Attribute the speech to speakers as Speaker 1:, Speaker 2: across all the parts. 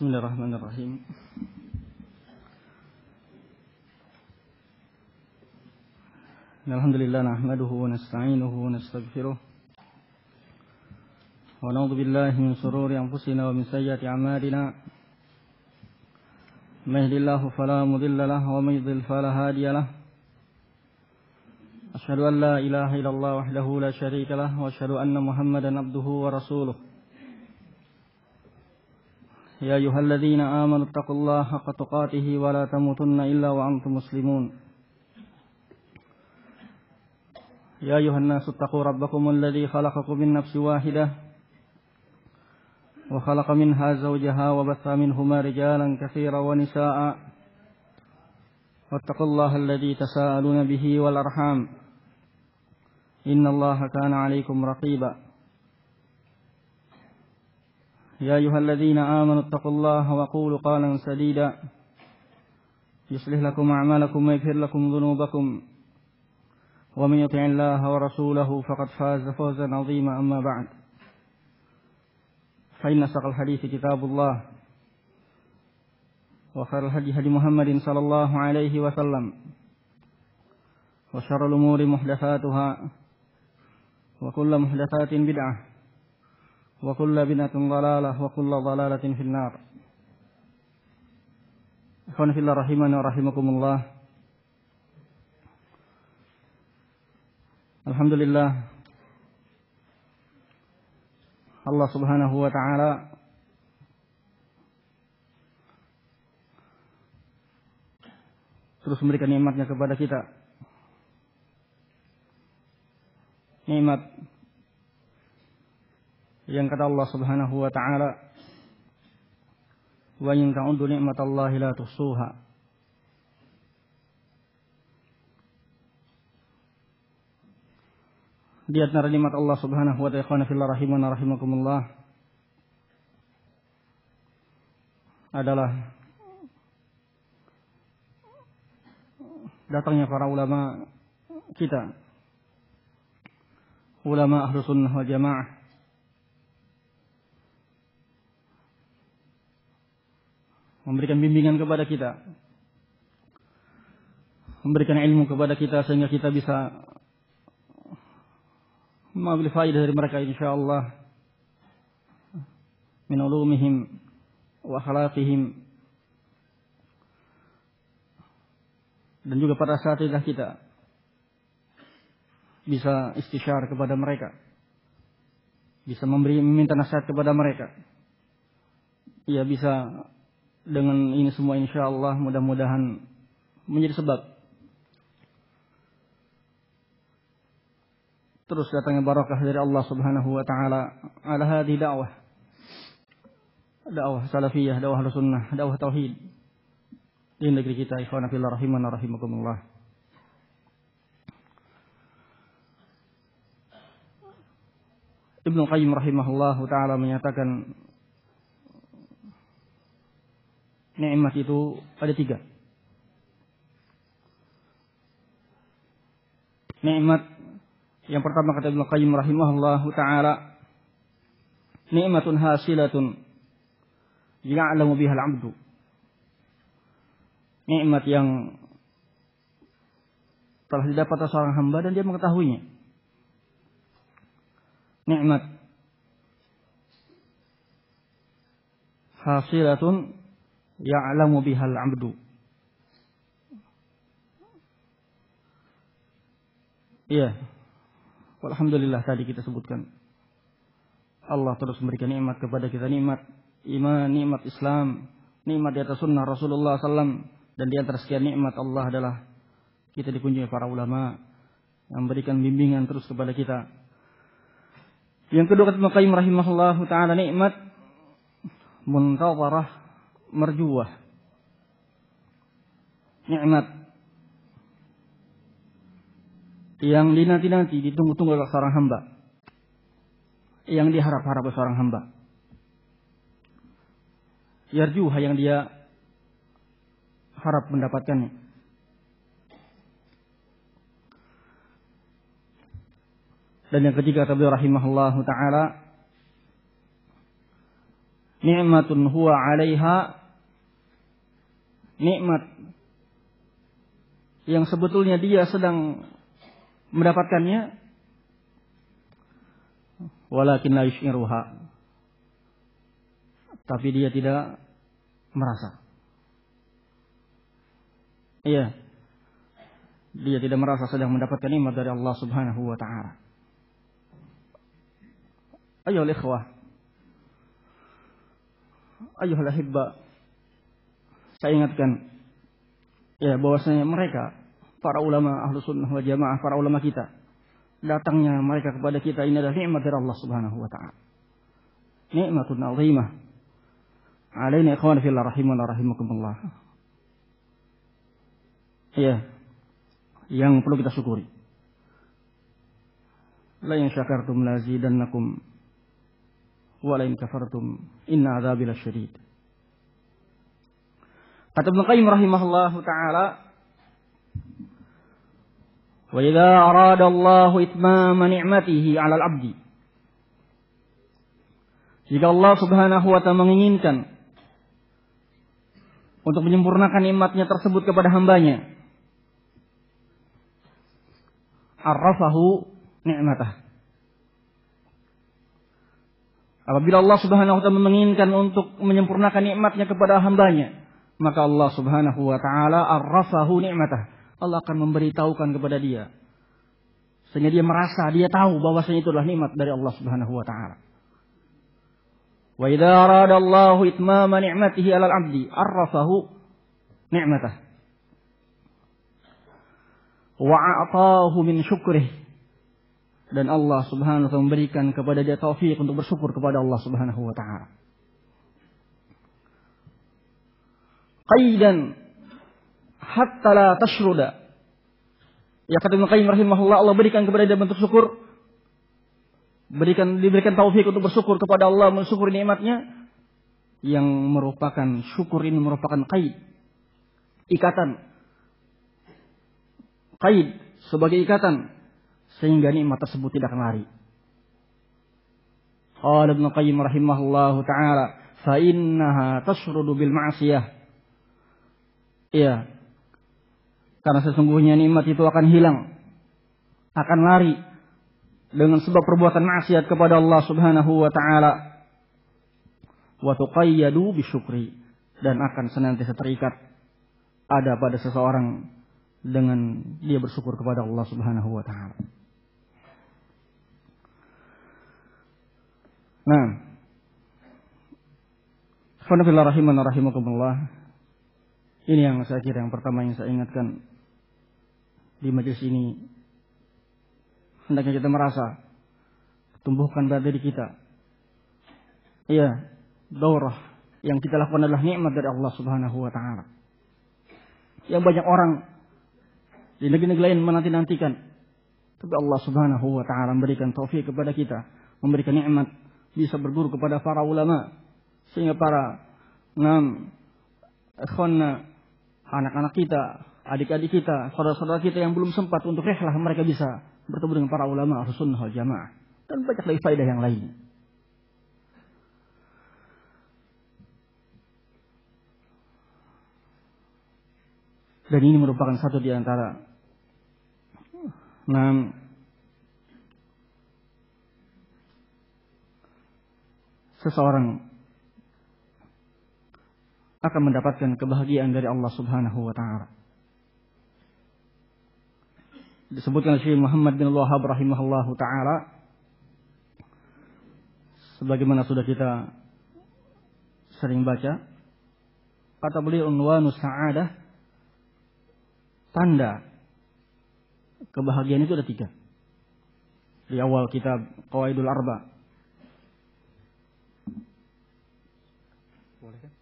Speaker 1: Bismillahirrahmanirrahim. Alhamdulillah nahmaduhu wa nasta'inuhu wa nastaghfiruh wa na'udzu billahi min shururi anfusina wa min sayyiati a'malina. May yahdihillahu fala mudilla lahu wa may yudlil fala hadiya lahu. Asyhadu an la ilaha illallah wahdahu la syarika lahu wa asyhadu anna Muhammadan abduhu wa rasuluh. يا أيها الذين آمنوا اتقوا الله حق تقاته ولا تموتن إلا وأنتم مسلمون يا أيها الناس اتقوا ربكم الذي خلقكم من نفس واحدة وخلق منها زوجها وبث منهما رجالا كثيرا ونساء واتقوا الله الذي تساءلون به والأرحام إن الله كان عليكم رقيبا يا أيها الذين آمنوا اتقوا الله وقولوا قولا سديدا يصلح لكم أعمالكم ويغفر لكم ذنوبكم ومن يطع الله ورسوله فقد فاز فوزا عظيما أما بعد فإن أصدق الحديث كتاب الله وخير الهدي هدي محمد صلى الله عليه وسلم وشر الأمور محدثاتها وكل محدثات بدعة wa kullu bid'atin dhalalah wa kullu dhalalatin finnar. Ikhwan fillah rahimani wa rahimakumullah. Alhamdulillah Allah Subhanahu wa taala terus memberikan nikmatnya kepada kita. Nikmat yang kata Allah Subhanahu wa taala, wa in ta'uddu ni'matallahi la tuhsuha. Di antara nikmat Allah Subhanahu wa ta'ala fillah rahimana rahimakumullah adalah datangnya para ulama kita, ulama Ahlus Sunnah wal Jamaah, memberikan bimbingan kepada kita, memberikan ilmu kepada kita sehingga kita bisa mengambil faedah dari mereka insyaallah min ulumihim wa akhlaqihim, dan juga para asatidzah kita bisa istisyar kepada mereka, bisa meminta nasihat kepada mereka. Ya, bisa dengan ini semua insyaallah mudah-mudahan menjadi sebab terus datangnya barakah dari Allah Subhanahu wa taala ala hadhihi dakwah salafiyah, dakwah sunnah, dakwah tauhid di negeri kita. Ikhwan fillah rahimana rahimakumullah. Ibnu Qayyim rahimahullahu taala menyatakan nikmat itu ada 3. Nikmat yang pertama kata Ibnu Qayyim rahimahullahu taala, nikmatun hasilatun ya'lamu bihal 'abdu. Nikmat yang telah didapat oleh seorang hamba dan dia mengetahuinya. Nikmat hasilatun ya'lamu bihal 'abdu. Iya. Alhamdulillah tadi kita sebutkan Allah terus memberikan nikmat kepada kita, nikmat iman, nikmat Islam, nikmat di atas sunnah Rasulullah SAW, dan di antara sekian nikmat Allah adalah kita dikunjungi para ulama yang memberikan bimbingan terus kepada kita. Yang kedua kata Ibnu Qayyim rahimahullahu taala, nikmat muntazarah marjuwah. Nikmat yang dinanti-nanti, ditunggu-tunggu oleh seorang hamba, yang diharap-harap oleh seorang hamba. Yarjuha, yang dia harap mendapatkannya. Dan yang ketiga kata beliau rahimahullahu taala, ni'matun huwa 'alaiha, nikmat yang sebetulnya dia sedang mendapatkannya, walakin la yus'iruha, tapi dia tidak merasa. Iya, dia tidak merasa sedang mendapatkan nikmat dari Allah Subhanahu wa ta'ala. Ayyuhal ikhwah, ayyuhal ahibba, saya ingatkan ya bahwasanya mereka, para ulama Ahlus Sunnah wal Jamaah, para ulama kita, datangnya mereka kepada kita ini adalah nikmat dari Allah Subhanahu wa ta'ala. Nikmatun 'azimah 'alaina ikhwan fillah rahimana rahimakumullah. Ya, yang perlu kita syukuri. La in syakartum la zidannakum wa la in kafartum inna 'adzabi lasyadid. Kata Ibnu Qayyim rahimahullahu taala, wa idza arada Allahu itmama ni'matihi 'alal 'abdi, jika Allah Subhanahu wa ta'ala menginginkan untuk menyempurnakan nikmatnya tersebut kepada hambanya, arrafahu ni'matah. Apabila Allah Subhanahu wa ta'ala menginginkan untuk menyempurnakan nikmatnya kepada hambanya, maka Allah Subhanahu wa ta'ala arrafahu ni'matah. Allah akan memberitahukan kepada dia, sehingga dia merasa, dia tahu bahwasanya itu adalah nikmat dari Allah Subhanahu wa ta'ala. Wa idza arada Allahu itmama ni'matihi 'alal 'abdi arrafahu ni'matah wa a'tahu min syukrih, dan Allah Subhanahu wa ta'ala memberikan kepada dia taufik untuk bersyukur kepada Allah Subhanahu wa ta'ala. Qaidan hatta la tashruda. Ya, kata Ibnu Qayyim rahimahullah, Allah berikan kepada dia bentuk syukur, diberikan taufik untuk bersyukur kepada Allah, mensyukuri nikmatnya, yang merupakan syukur ini merupakan qaid, ikatan, qaid sebagai ikatan, sehingga nikmat tersebut tidak akan lari. Qala Ibnu Qayyim rahimahullahu taala, fa innaha tashrudu bil ma'siyah. Iya, karena sesungguhnya nikmat itu akan hilang, akan lari dengan sebab perbuatan maksiat kepada Allah Subhanahu wa ta'ala. Wa tuqayyadu bisyukri, dan akan senantiasa terikat ada pada seseorang dengan dia bersyukur kepada Allah Subhanahu wa ta'ala. Nah, khonafillah rahimana rahimakumullah, ini yang saya kira yang pertama yang saya ingatkan di majelis ini. Hendaknya kita merasa, tumbuhkan pada diri kita, iya, daurah yang kita lakukan adalah nikmat dari Allah Subhanahu wa ta'ala. Yang banyak orang di negeri-negeri lain menanti-nantikan, tapi Allah Subhanahu wa ta'ala memberikan taufik kepada kita, memberikan nikmat bisa berguru kepada para ulama, sehingga para ikhwanna, anak-anak kita, adik-adik kita, saudara-saudara kita yang belum sempat untuk rihlah, mereka bisa bertemu dengan para ulama Ahlus Sunnah wal Jamaah, dan banyak lagi faedah yang lain. Dan ini merupakan satu di antara seseorang akan mendapatkan kebahagiaan dari Allah Subhanahu wa ta'ala. Disebutkan Syekh Muhammad bin Wahhab rahimahullahu ta'ala, sebagaimana sudah kita sering baca, kata beliau, unwanus sa'adah, tanda kebahagiaan itu ada 3. Di awal kitab Qawaidul Arba. Boleh kan?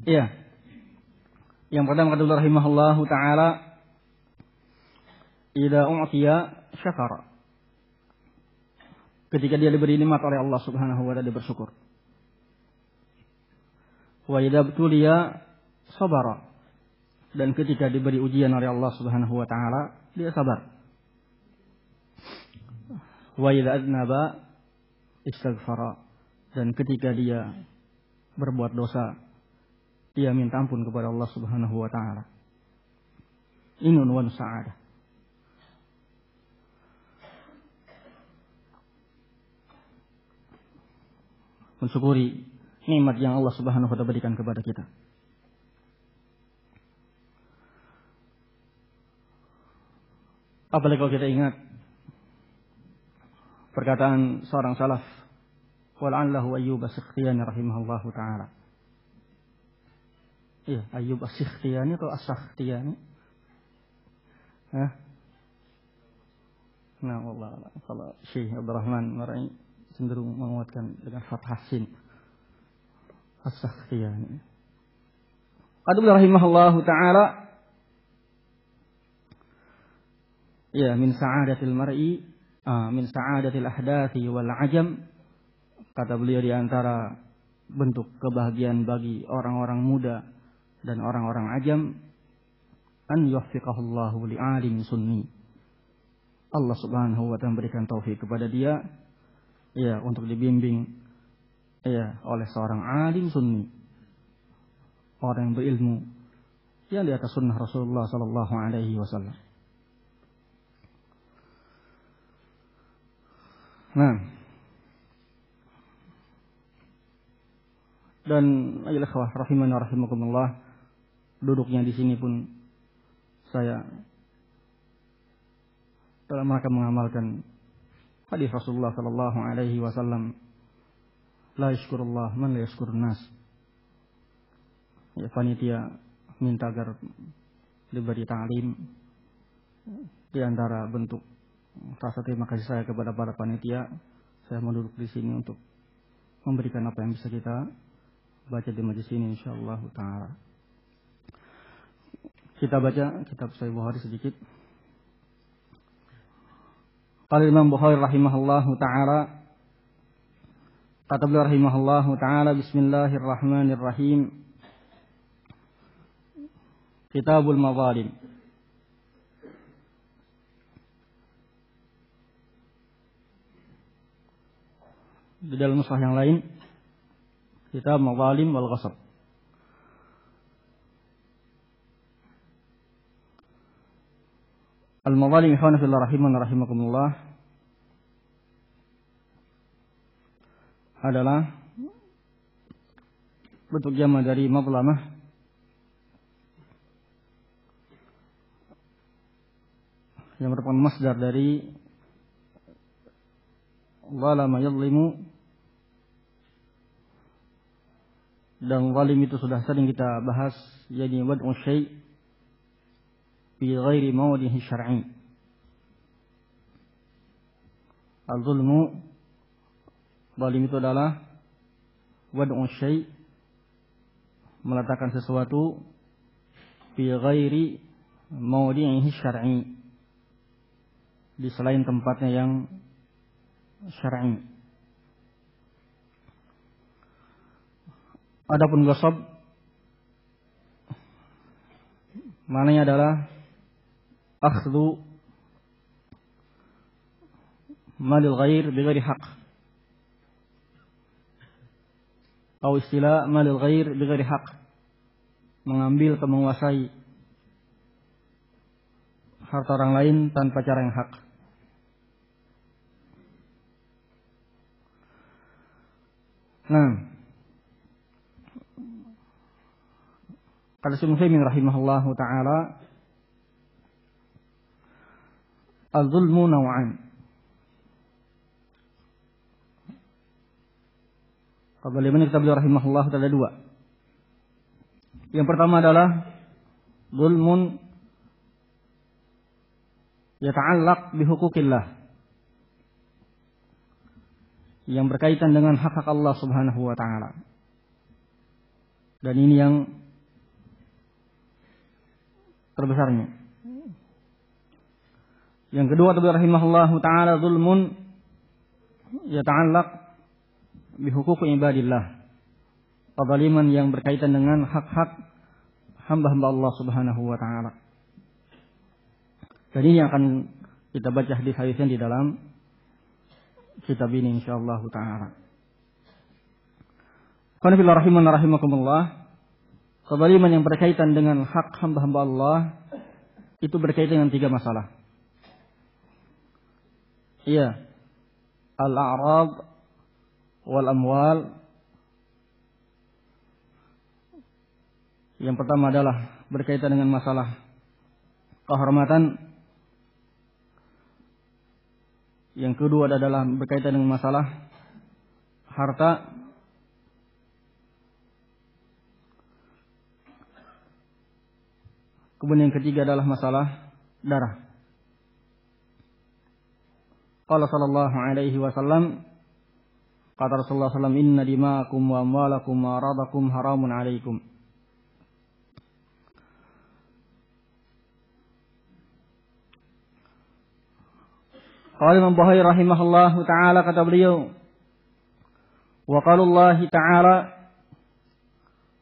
Speaker 1: Iya. Yang pertama kata Allah rahimahullahu ta'ala, idza u'tiya syakara. Ketika dia diberi nikmat oleh Allah Subhanahu wa ta'ala, dia bersyukur. Wa idza btuliya sabara. Dan ketika diberi ujian oleh Allah Subhanahu wa ta'ala, dia sabar. Wa idza adnaba istaghfara. Dan ketika dia berbuat dosa, dia minta ampun kepada Allah Subhanahu wa taala. Ini unwan sa'adah. Mensyukuri nikmat yang Allah Subhanahu wa taala berikan kepada kita. Apalagi kalau kita ingat perkataan seorang salaf, wal'allahu Ayyub as-Sikhtiyani rahimahullahu taala. Iya, Ayyub as-Sikhtiyani atau as-Sakhtiyani? Hah? Nah, wallah, kalau Syekh Abdurrahman Marai cenderung menguatkan dengan fathah sin. As-Sakhtiyani. Qadullah rahimahullahu taala. Ya, min sa'adatil mar'i, min sa'adatil ahdathi wal ajam. Kata beliau, di antara bentuk kebahagiaan bagi orang-orang muda dan orang-orang ajam, an yuwaffiqahullahu li'alim sunni. Allah Subhanahu wa taala memberikan taufik kepada dia, ya, untuk dibimbing, ya, oleh seorang alim sunni, orang yang berilmu, yang di atas sunnah Rasulullah sallallahu alaihi wasallam. Nah, dan ayolah ikhwah rahimani wa rahimakumullah, duduknya di sini pun saya dalam rangka mengamalkan hadis Rasulullah sallallahu alaihi wasallam, la yashkurullah man la yashkurun nas. Ya, panitia minta agar diberi ta'lim. Di antara bentuk rasa terima kasih saya kepada para panitia, saya mau duduk di sini untuk memberikan apa yang bisa kita baca di majelis ini insyaallah taala. Kita baca kitab Sahih Bukhari sedikit. Qala Imam Bukhari rahimahullahu taala, kata beliau rahimahullahu taala, bismillahirrahmanirrahim. Kitabul Mazalim. Di dalam nuskah yang lain, kitab Mazalim wal Ghasab. Al-Mazalim ikhwana fillah rahiman rahimakumullah adalah bentuk jama dari mazlamah, yang merupakan masdar dari zalama yadlimu, dan zalim itu sudah sering kita bahas, jadi wad'u syai' fi ghairi mawdihi syar'i. Al-zulmu, zalim itu adalah wad'u syai', meletakkan sesuatu fi ghairi mawdihi syar'i, di selain tempatnya yang syar'i. Adapun ghasab maknanya adalah akhdhu malil ghair bighairi haqq, atau istilah malil ghair bighairi haqq, mengambil atau menguasai harta orang lain tanpa cara yang hak. Nah, kata Syekh Utsaimin rahimahullahu taala, al-zulmu naw'an. Bagaimana kita beliau rahimahullahu taala dua. Yang pertama adalah zulmun yata'allaq bi huquqillah, yang berkaitan dengan hak-hak Allah Subhanahu wa taala. Dan ini yang terbesarnya. Yang kedua, rahimahullahu taala, zulmun yata'allaq bi huquqi ibadillah, kezaliman yang berkaitan dengan hak-hak hamba-hamba Allah Subhanahu wa taala. Dan ini akan kita baca hadis-hadisnya di dalam kitab ini insyaallah taala. Qanifillah rahiman rahimakumullah. Kezaliman yang berkaitan dengan hak hamba-hamba Allah itu berkaitan dengan 3 masalah. Iya. Al-a'rad wal amwal. Yang pertama adalah berkaitan dengan masalah kehormatan. Yang kedua adalah berkaitan dengan masalah harta. Kemudian yang ketiga adalah masalah darah. Qala sallallahu alaihi wasallam, kata Rasulullah sallallahu alaihi wasallam, inna dima'akum wa amwalakum wa aradakum haramun alaikum. Qala Imam Bukhari rahimahullahu taala, kata beliau, wa qala Allah taala,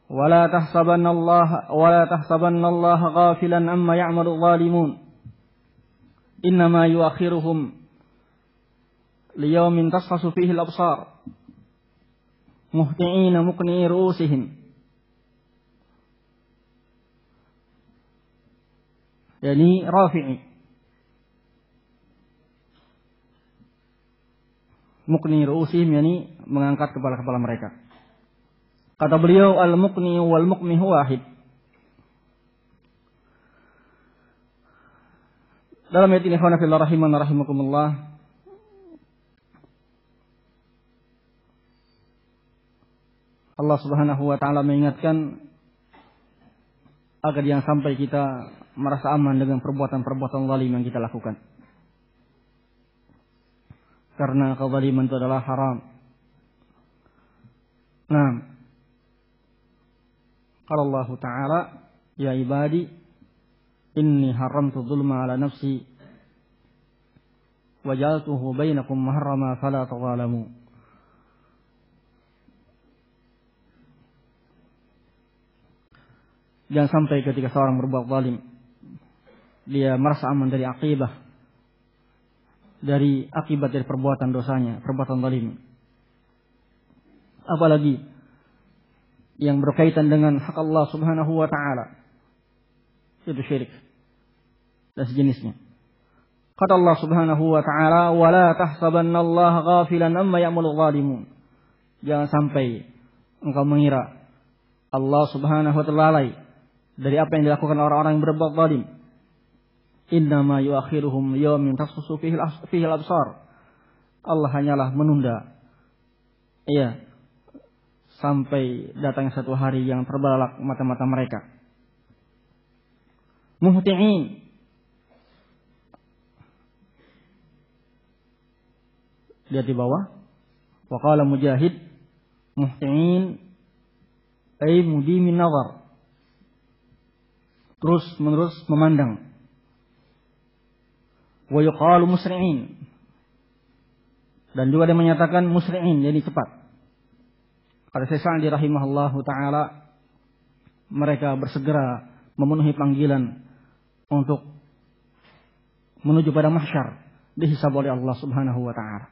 Speaker 1: ولا تحسبن الله غافلا عما يعمل الظالمون إنما يؤخرهم ليوم تشخص فيه الأبصار مهطعين مقنعي رؤوسهم. Yani Rafi'i muqni ru'usihim, yani mengangkat kepala-kepala mereka. Kata beliau, al-muqni wal muqmi wahid. Dalam ayat ini, khana fillah rahiman rahimakumullah, Allah Subhanahu wa taala mengingatkan agar jangan sampai kita merasa aman dengan perbuatan-perbuatan zalim yang kita lakukan. Karena kezaliman itu adalah haram. Nah, qala Allah Ta'ala, ya ibadi, inni haramtu dzulma ala nafsi wa ja'altuhu bainakum muharrama fala tadzalamu. Jangan sampai ketika seorang berbuat zalim, dia merasa aman dari akibat dari perbuatan dosanya, perbuatan zalim. Apalagi yang berkaitan dengan hak Allah Subhanahu wa taala, itu syirik dan sejenisnya. Kata Allah Subhanahu wa taala, "Wa la tahsabannallaha ghafilan amma ya'malu dhalimun." Jangan sampai engkau mengira Allah Subhanahu wa taala lalai dari apa yang dilakukan orang-orang yang berbuat zalim. Innama yuakhiruhum yawmin tashkhasu fihi al-absar. Allah hanyalah menunda, sampai datang satu hari yang terbelalak mata-mata mereka. Muhti'in, lihat di bawah. Wa qala Mujahid, muhti'in ay mudimin nazar, terus menerus memandang. Wa yuqalu musri'in, dan juga dia menyatakan musri'in, jadi cepat. Kata Syekh Sa'di rahimahullahu ta'ala, mereka bersegera memenuhi panggilan untuk menuju pada mahsyar, dihisab oleh Allah Subhanahu wa ta'ala.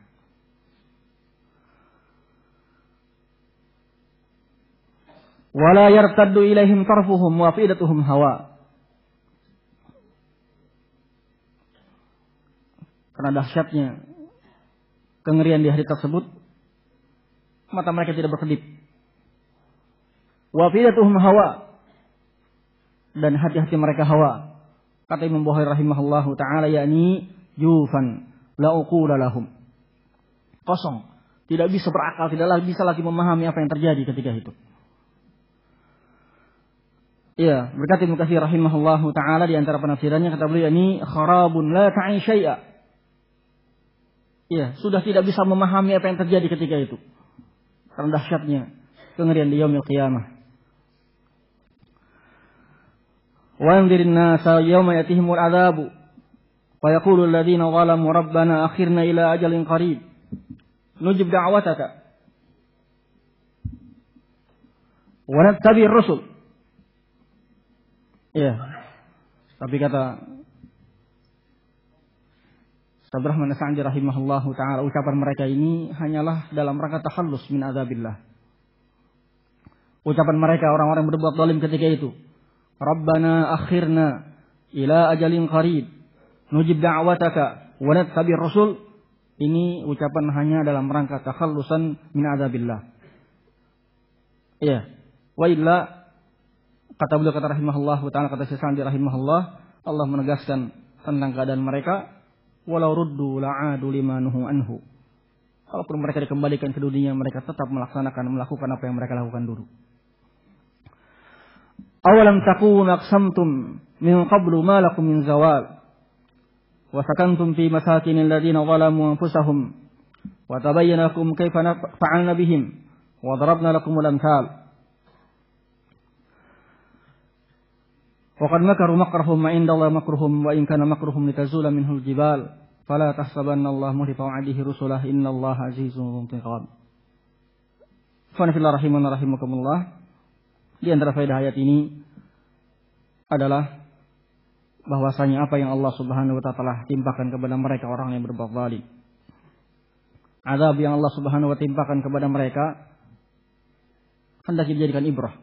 Speaker 1: Wala yartaddu ilaihim tarfuhum wa afidatuhum hawa. Karena dahsyatnya kengerian di hari tersebut, mata mereka tidak berkedip. Wa afidatuhum hawa, dan hati-hati mereka hawa. Kata Imam Bukhari rahimahullahu ta'ala, yakni jufan la uqula lahum, kosong, tidak bisa berakal, tidaklah bisa lagi memahami apa yang terjadi ketika itu. Ya, berkata Ibnu Katsir rahimahullahu ta'ala di antara penafsirannya, kata beliau, ini kharabun la ta'i syai'a. Ya, sudah tidak bisa memahami apa yang terjadi ketika itu, karena dahsyatnya kengerian di yaumil qiyamah. Wa anzirin nasa yawma yatihimul adzabu wa yaqulu alladziina zalamu rabbana akhirna ila ajalin qarib nujib da'wataka wa nattabi'ir rusul. Ya, tapi kata Kata Abdurrahman As-Sa'di rahimahullahu taala, ucapan mereka ini hanyalah dalam rangka takhallus min adzabillah. Ucapan mereka orang-orang berbuat zalim ketika itu, Rabbana akhirna ila ajalin qarib nujib da'wataka wa nattabi'ir rasul. Ini ucapan hanya dalam rangka takhallusan min adzabillah. Iya. Wa illa, kata beliau, kata rahimahullahu taala, kata Syekh Sa'di rahimahullah, Allah menegaskan tentang keadaan mereka, walau ruddu la'adu lima nuhu anhu. Kalaupun mereka dikembalikan ke dunia, mereka tetap melakukan apa yang mereka lakukan dulu. Awalam takunu aqsamtum min qablu ma lakum min zawal wa sakantum fi masakinil ladzina zalamu anfusahum wa tabayyana lakum kayfa fa'alna bihim wa darabna lakumul amthal. Wa qad makaru makrahum ma indallahi makruhum wa in kana makruhum litazula minhul jibal fala tahsabanna Allah muhlifa wa'dihi rusulah innallaha azizun intiqam. Fa nafillah rahimana rahimakumullah. Di antara faedah ayat ini adalah bahwasanya apa yang Allah Subhanahu wa taala telah timpakan kepada mereka orang yang berbuat zalim. Azab yang Allah Subhanahu wa taala timpakan kepada mereka hendak dijadikan ibrah.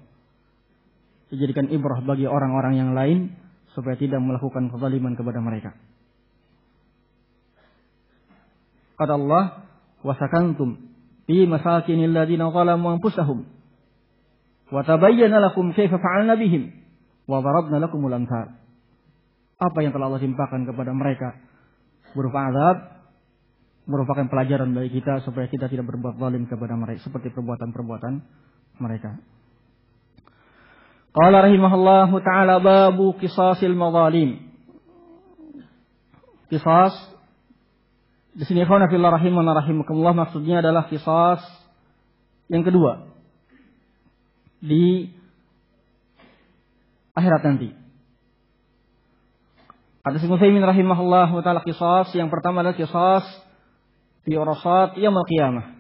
Speaker 1: Dijadikan ibrah bagi orang-orang yang lain supaya tidak melakukan kezaliman kepada mereka. Kata Allah, "Wa sakantum fi masakinil ladzina zalamu anfusahum wa tabayyana lakum kaifa fa'alna bihim wa darabna lakumul amthal." Apa yang telah Allah timpakan kepada mereka berupa azab merupakan pelajaran bagi kita supaya kita tidak berbuat zalim kepada mereka seperti perbuatan-perbuatan mereka. Qala rahimahullahu ta'ala babu qisasil madzalim. Qisas di sini ikhwan fillah rahimana rahimakumullah, maksudnya adalah qisas yang kedua di akhirat nanti. Kata Syekh Utsaimin rahimahullah wa ta'ala, qisas yang pertama adalah qisas fi urasat yaumil qiyamah,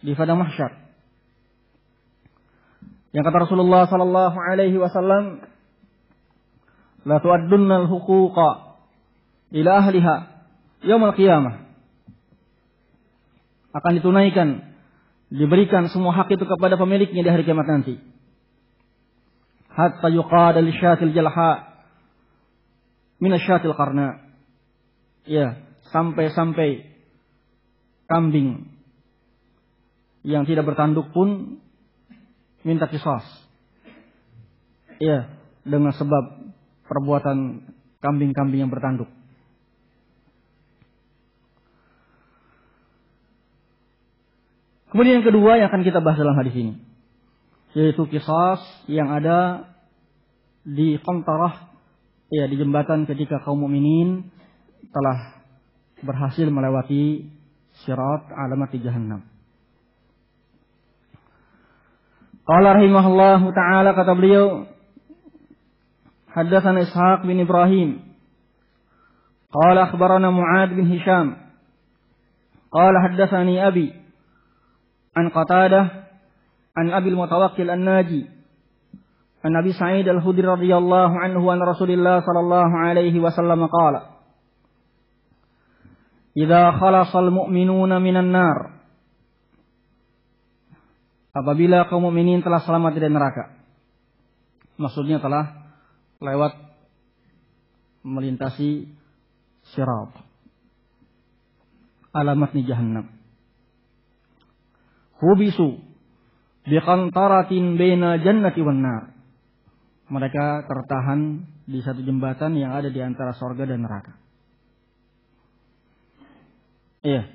Speaker 1: di padang mahsyar. Yang kata Rasulullah sallallahu alaihi wasallam, la tu'addunna al-huquqa ila ahliha yaumil qiyamah. Akan ditunaikan, diberikan semua hak itu kepada pemiliknya di hari kiamat nanti. Hatta yuqada lisyatil jalha minasyatil qarna. Ya, sampai kambing yang tidak bertanduk pun minta qisas. Ya, dengan sebab perbuatan kambing-kambing yang bertanduk. Kemudian yang kedua yang akan kita bahas dalam hadis ini, yaitu qisas yang ada di qantarah, ya, di jembatan ketika kaum mukminin telah berhasil melewati sirat alamat di jahannam. Qala rahimahullahu ta'ala, kata beliau, haddatsana Ishaq bin Ibrahim qala akhbarana Mu'ad bin Hisham qala haddatsani abi an Qatadah an Abil Mutawakkil An-Naji an Abi Sa'id Al-Khudri radhiyallahu anhu an Rasulillah sallallahu alaihi wasallam qala idza khalasal mu'minuna minan nar, apabila kaum mukminin telah selamat dari neraka, maksudnya telah lewat melintasi sirat alamat di jahannam, hubisu biqantaratin baina jannati wan nar, mereka tertahan di satu jembatan yang ada di antara surga dan neraka. Iya.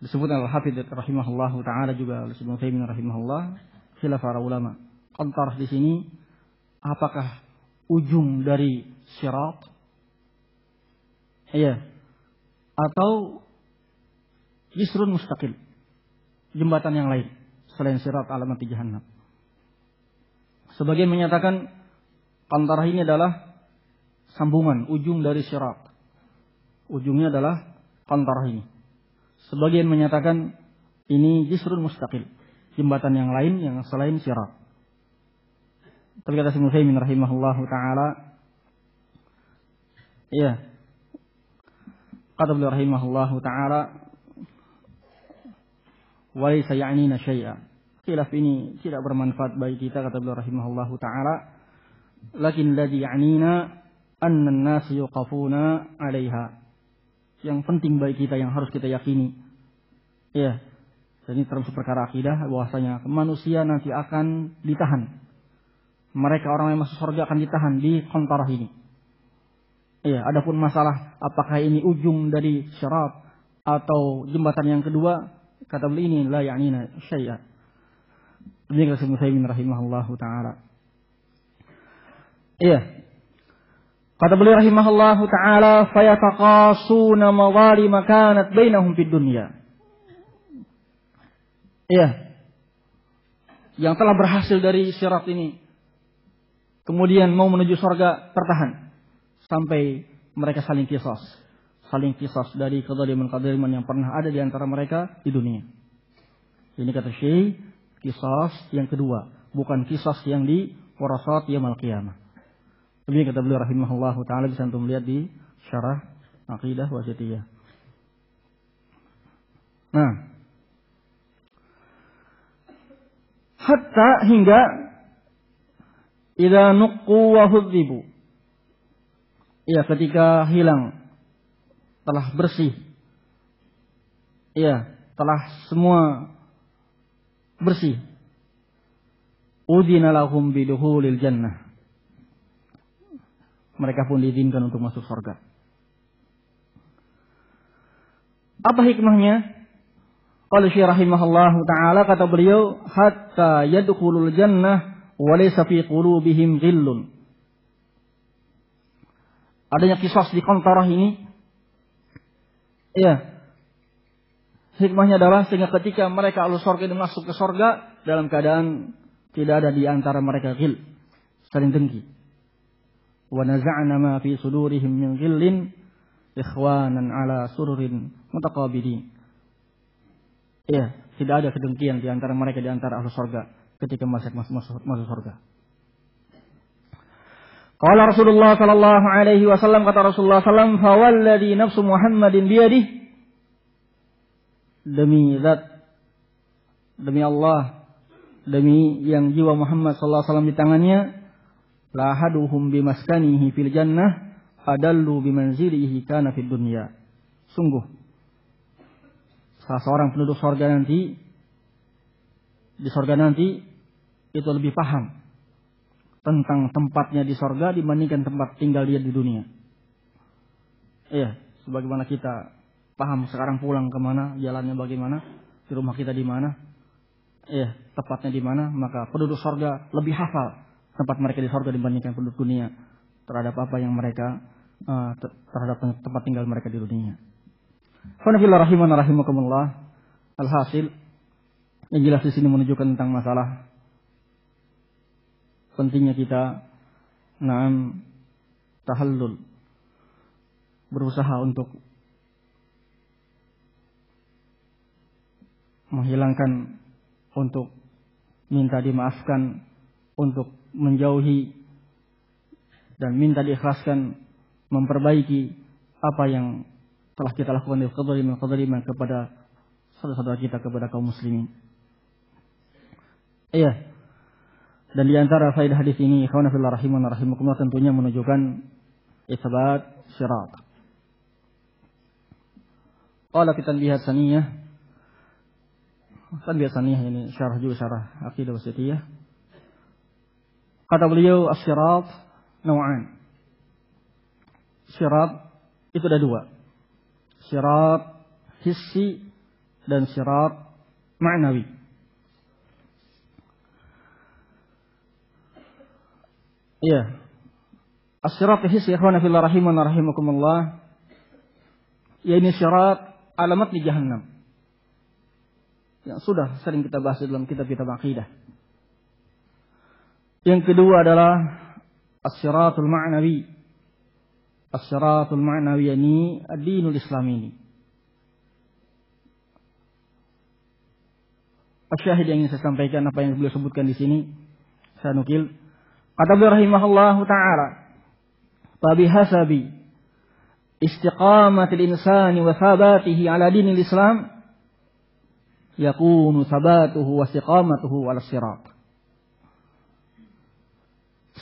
Speaker 1: Disebut al-Hafidz rahimahullahu taala juga oleh Syekh Utsaimin rahimahullah, khilaf para ulama. Qantarah di sini apakah ujung dari sirat? Iya. Atau jisrun mustaqil, jembatan yang lain selain sirat alamat di jahannam. Sebagian menyatakan qantarah ini adalah sambungan ujung dari sirat. Ujungnya adalah qantarah ini. Sebagian menyatakan ini jisrun mustaqil, jembatan yang lain yang selain sirat. Tapi kata Syekh Utsaimin rahimahullahu taala, Iya. Kata beliau rahimahullahu taala, wa laysa ya'nina syai'a. Khilaf ini tidak bermanfaat bagi kita, kata beliau rahimahullahu taala. Lakin ladzi ya'nina anna an-nas yuqafuna 'alaiha. Yang penting bagi kita, yang harus kita yakini. Ya. Ini termasuk perkara akidah bahwasanya manusia nanti akan ditahan. Mereka orang yang masuk surga akan ditahan di qantarah ini. Iya, adapun masalah apakah ini ujung dari syirat atau jembatan yang kedua, kata beliau ini la ya'nina syai'a. Demikian Syekh Utsaimin rahimahullahu taala. Iya. Kata beliau rahimahullahu taala, fayataqasuna mawalim kanat bainahum fid dunya. Iya. Yang telah berhasil dari syirat ini kemudian mau menuju surga tertahan sampai mereka saling qisas dari kezaliman yang pernah ada di antara mereka di dunia. Ini kata Syekh, qisas yang kedua, bukan qisas yang di warasat yaumil qiyamah. Demikian kata beliau rahimahullahu taala, bisa antum lihat di syarah Aqidah Wasithiyah. Nah, hatta hingga idza nuqqu wa hudzibu. Iya, ketika hilang, telah bersih. Iya, telah semua bersih. Udzina lahum bidukhulil jannah. Mereka pun diizinkan untuk masuk surga. Apa hikmahnya? Qala Syekh rahimahullahu taala, kata beliau, hatta yadkhulul jannah wa laysa fi qulubihim ghillun. Adanya qisas di qantarah ini, ya, hikmahnya adalah sehingga ketika mereka ahlu surga ini masuk ke surga dalam keadaan tidak ada di antara mereka ghil, saling dengki. Wa naza'na ma fi sudurihim min ghillin ikhwanan ala sururin mutaqabilin. Ya, tidak ada kedengkian di antara mereka, di antara ahlu surga ketika masuk surga. Qala Rasulullah sallallahu alaihi wasallam, kata Rasulullah sallam, fa walladhi nafsu Muhammadin biyadihi, demi Allah, demi yang jiwa Muhammad sallallahu alaihi wasallam di tangannya, la haduhum bimaskanihi fil jannah adallu bimanzilihi kana fid dunya. Sungguh salah seorang penduduk surga nanti di surga nanti itu lebih paham tentang tempatnya di surga dibandingkan tempat tinggal dia di dunia. Iya, sebagaimana kita paham sekarang pulang kemana, jalannya bagaimana, di rumah kita di mana, iya, tepatnya di mana, maka penduduk surga lebih hafal tempat mereka di surga dibandingkan penduduk dunia terhadap apa yang mereka terhadap tempat tinggal mereka di dunia. Qanafillah rahimana rahimakumullah. Alhasil yang jelas di sini menunjukkan tentang masalah pentingnya kita tahallul, berusaha untuk menghilangkan, untuk minta dimaafkan, untuk menjauhi dan minta diikhlaskan, memperbaiki apa yang telah kita lakukan di kezaliman kepada saudara-saudara kita, kepada kaum muslimin. Iya. Dan di antara faedah hadis ini, ikhwan fillah rahimana rahimakumullah, tentunya menunjukkan isbat syirat. Qala kita lihat saniyah. Tanbih saniyah ini syarah juga syarah Aqidah Wasithiyah. Kata beliau, as-syirat naw'an. Syirat itu ada dua. Syirat hissi dan syirat ma'nawi. Iya. As-syirat hissi, ikhwana fillah rahimana rahimakumullah, ya ini syirat alamat di jahannam yang sudah sering kita bahas dalam kitab-kitab akidah. Yang kedua adalah as-syiratul ma'nawi. As-syiratul ma'nawi ini ad-dinul Islam ini. Asyahid yang ingin saya sampaikan, apa yang beliau sebutkan di sini, saya nukil. Kata beliau rahimahullahu ta'ala, tabi hasabi istiqamatil insani wa thabatihi ala dinil Islam, yakunu thabatuhu wa istiqamatuhu ala sirat.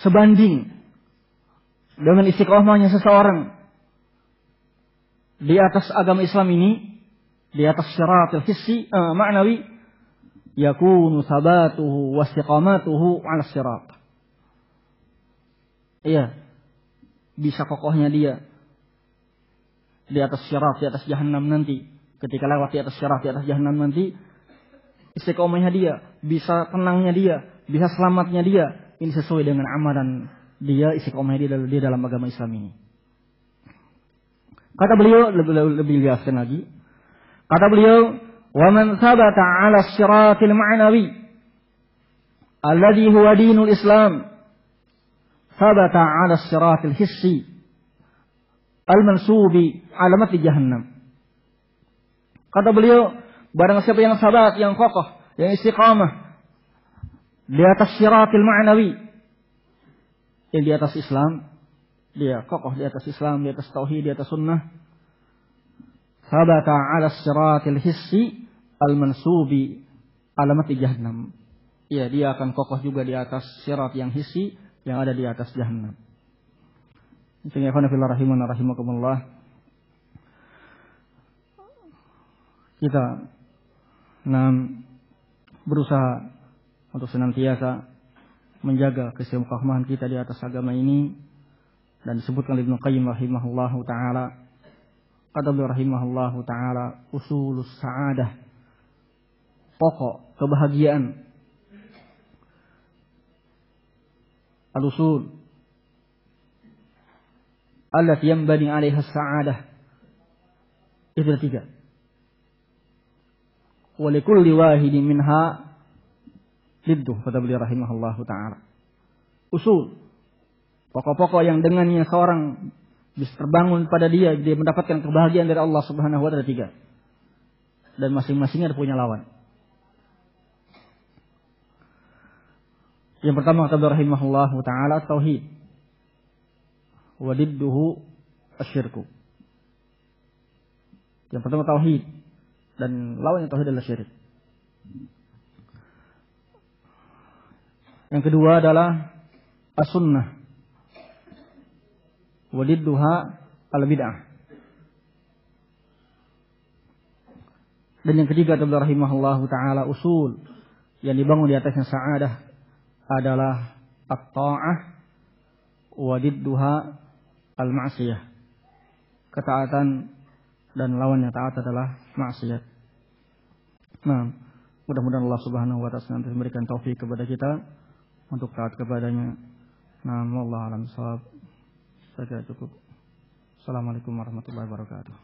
Speaker 1: Sebanding dengan istiqomahnya seseorang di atas agama Islam ini, di atas siratul hissi ma'nawi, yakunu thabatuhu wa istiqamatuhu 'ala sirat. Iya, bisa kokohnya dia di atas sirat, di atas jahanam nanti. Ketika lewat di atas sirat, di atas jahanam nanti, istiqomahnya dia, bisa tenangnya dia, bisa selamatnya dia. Ini sesuai dengan amalan dia, istiqomahnya dia dalam agama Islam ini. Kata beliau, lebih jelaskan lagi. Kata beliau, wa man thabata 'ala as-siratil ma'nawi alladhi huwa dinul Islam, thabata 'ala as-siratil hissi al-mansubi 'ala mati jahannam. Kata beliau, barang siapa yang sabat, yang kokoh, yang istiqamah di atas siratil ma'nawi, yang di atas Islam, dia kokoh di atas Islam, di atas tauhid, di atas sunnah, sabata 'ala siratil hissi al-mansubi 'ala mati jahannam. Ya, dia akan kokoh juga di atas sirat yang hissi yang ada di atas jahannam. Insyaallah fillah rahimana rahimakumullah. Kita berusaha untuk senantiasa menjaga keistiqomahan kita di atas agama ini, dan disebutkan Ibnu Qayyim rahimahullahu taala, kata beliau rahimahullahu taala, usulus sa'adah, pokok kebahagiaan, al-usul allati yanbani 'alaiha as-sa'adah, itu ada 3. Wa likulli wahidin minha lidduh, kata beliau rahimahullahu ta'ala. Usul, pokok-pokok yang dengannya seorang bisa terbangun pada dia mendapatkan kebahagiaan dari Allah subhanahu wa ta'ala, 3. Dan masing-masingnya ada punya lawan. Yang pertama kata beliau rahimahullahu ta'ala, tauhid. Wa lidduhu asyirku. Yang pertama tauhid, dan lawannya tauhid adalah syirik. Yang kedua adalah as-sunnah. Walidduha al-bid'ah. Dan yang ketiga adalah rahimahullahu ta'ala, usul yang dibangun di atasnya sa'adah adalah at-ta'ah, walidduha al-ma'siyah. Ketaatan dan lawannya taat adalah maksiat. Nah, mudah-mudahan Allah subhanahu wa ta'ala nanti memberikan taufik kepada kita untuk taat kepadanya. Nah, wallahu a'lam bishawab. Saya kira cukup. Assalamualaikum warahmatullahi wabarakatuh.